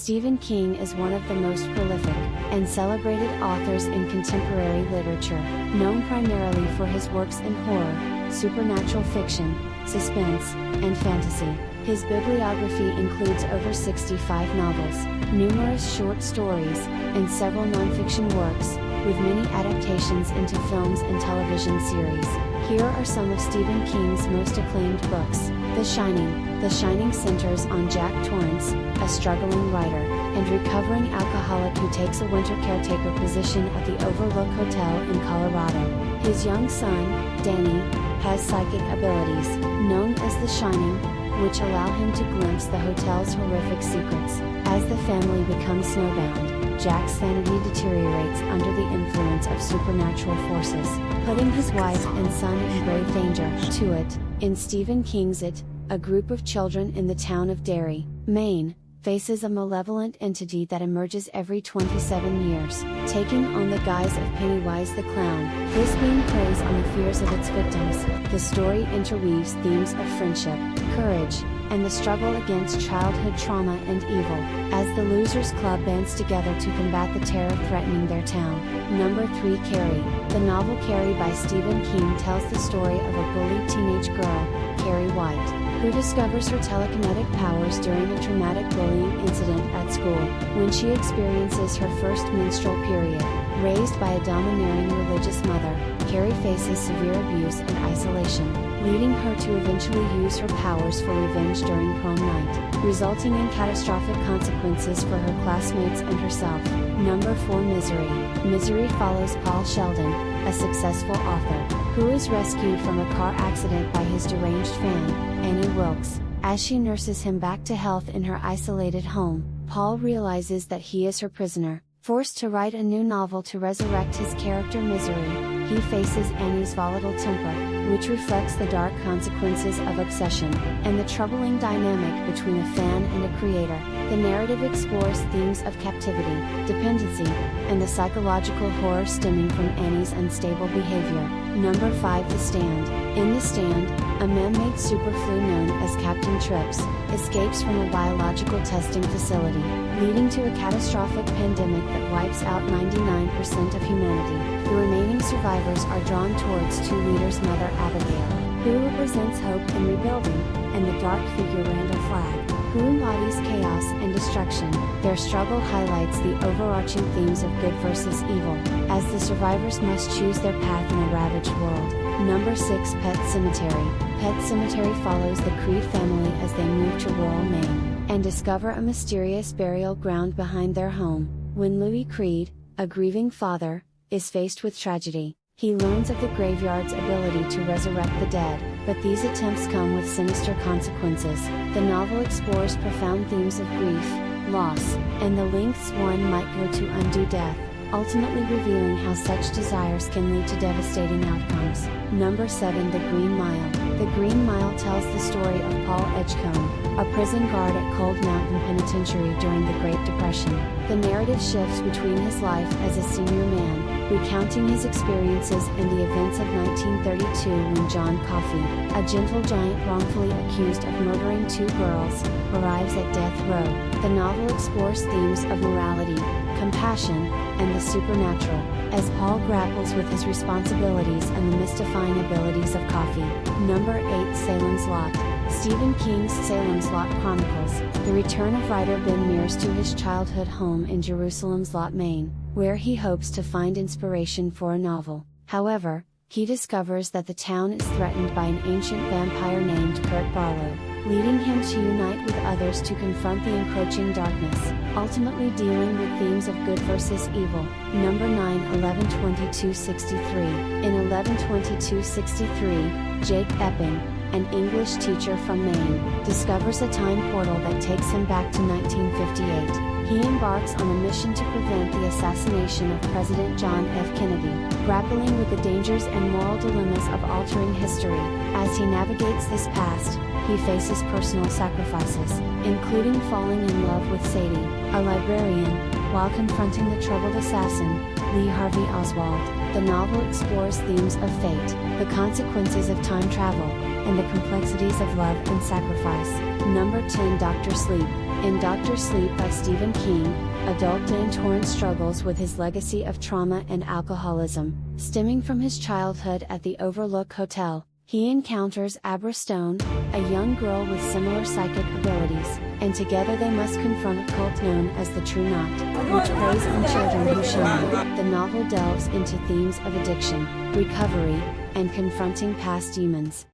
Stephen King is one of the most prolific and celebrated authors in contemporary literature, known primarily for his works in horror, supernatural fiction, suspense, and fantasy. His bibliography includes over 65 novels, numerous short stories, and several nonfiction works, with many adaptations into films and television series. Here are some of Stephen King's most acclaimed books. The Shining. The Shining centers on Jack Torrance, a struggling writer and recovering alcoholic who takes a winter caretaker position at the Overlook Hotel in Colorado. His young son, Danny, has psychic abilities, known as the Shining, which allow him to glimpse the hotel's horrific secrets. As the family becomes snowbound, Jack's sanity deteriorates under the influence of supernatural forces, putting his wife and son in grave danger. To It. In Stephen King's It, a group of children in the town of Derry, Maine, faces a malevolent entity that emerges every 27 years, taking on the guise of Pennywise the Clown. This being preys on the fears of its victims. The story interweaves themes of friendship, courage, and the struggle against childhood trauma and evil, as the Losers Club bands together to combat the terror threatening their town. Number 3. Carrie. The novel Carrie by Stephen King tells the story of a bullied teenage girl, Carrie White, who discovers her telekinetic powers during a traumatic bullying incident at school. When she experiences her first menstrual period, raised by a domineering religious mother, Carrie faces severe abuse and isolation, leading her to eventually use her powers for revenge during prom night, resulting in catastrophic consequences for her classmates and herself. Number 4. Misery. Misery follows Paul Sheldon, a successful author, who is rescued from a car accident by his deranged fan, Annie Wilkes. As she nurses him back to health in her isolated home, Paul realizes that he is her prisoner. Forced to write a new novel to resurrect his character Misery, he faces Annie's volatile temper, which reflects the dark consequences of obsession, and the troubling dynamic between a fan and a creator. The narrative explores themes of captivity, dependency, and the psychological horror stemming from Annie's unstable behavior. Number 5. The Stand. In The Stand, a man-made superflu known as Captain Trips escapes from a biological testing facility, leading to a catastrophic pandemic that wipes out 99% of humanity. The remaining survivors are drawn towards two leaders, Mother Abigail, who represents hope and rebuilding, and the dark figure Randall Flagg, who embodies chaos and destruction. Their struggle highlights the overarching themes of good versus evil, as the survivors must choose their path in a ravaged world. Number 6. Pet Sematary. Pet Sematary follows the Creed family as they move to rural Maine, and discover a mysterious burial ground behind their home. When Louis Creed, a grieving father, is faced with tragedy, he learns of the graveyard's ability to resurrect the dead, but these attempts come with sinister consequences. The novel explores profound themes of grief, loss, and the lengths one might go to undo death, ultimately revealing how such desires can lead to devastating outcomes. Number 7. The Green Mile. The Green Mile tells the story of Paul Edgecombe, a prison guard at Cold Mountain Penitentiary during the Great Depression. The narrative shifts between his life as a senior man, recounting his experiences and the events of 1932 when John Coffey, a gentle giant wrongfully accused of murdering two girls, arrives at death row. The novel explores themes of morality, compassion, and the supernatural, as Paul grapples with his responsibilities and the mystifying abilities of Coffey. Number 8. Salem's Lot. Stephen King's Salem's Lot chronicles the return of writer Ben Mears to his childhood home in Jerusalem's Lot, Maine, where he hopes to find inspiration for a novel. However, he discovers that the town is threatened by an ancient vampire named Kurt Barlow, leading him to unite with others to confront the encroaching darkness, ultimately dealing with themes of good versus evil. Number 9. 11/22/63. In 11/22/63, Jake Epping, an English teacher from Maine, discovers a time portal that takes him back to 1958. He embarks on a mission to prevent the assassination of President John F. Kennedy, grappling with the dangers and moral dilemmas of altering history. As he navigates this past, he faces personal sacrifices, including falling in love with Sadie, a librarian, while confronting the troubled assassin, Lee Harvey Oswald. The novel explores themes of fate, the consequences of time travel, and the complexities of love and sacrifice. Number 10. Dr. Sleep. In Dr. Sleep by Stephen King, adult Dan Torrance struggles with his legacy of trauma and alcoholism, stemming from his childhood at the Overlook Hotel. He encounters Abra Stone, a young girl with similar psychic abilities, and together they must confront a cult known as the True Knot, which preys on children who shine. The novel delves into themes of addiction, recovery, and confronting past demons.